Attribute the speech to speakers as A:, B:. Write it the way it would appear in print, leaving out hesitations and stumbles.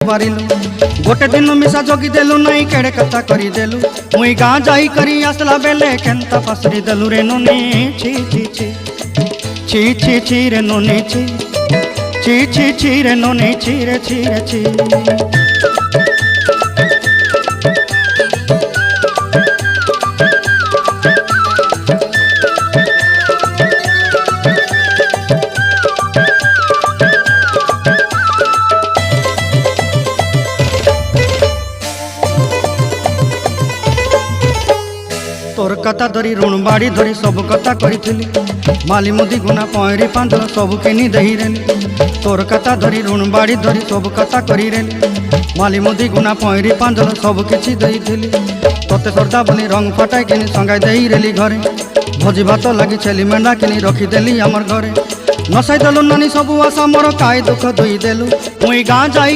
A: पारिलु गोटे दिन मिसा जगी देलु नहीं केड़े कथा करी देलु मुई गाँ जाई करी आसला बेले केंता फसरी देलु रे नोनी छी छी छी छी छी छी रे नोनी छी छी छी छी रे नोनी छी रे छी रे छी। तोर कथा धरी ऋण बाड़ी धरी सब कथा करी माली मुदी गुना पहरी पांदल सब किनी दही रेली तोर कथा धरी ऋण बाड़ी धरी सब कथा करी रेली माली मुदी गुना पहरी पांदल सब किछि दही थी तोते सरदा बनी रंग फटाई किनी संगाई दही रेली घरे भोजी भात लगी छेली मेंढा किनी रखीदेली आमर घरे नसाई देलु नानी सब आशा मोर काई दुख दुई देलु मुई गाँ जाई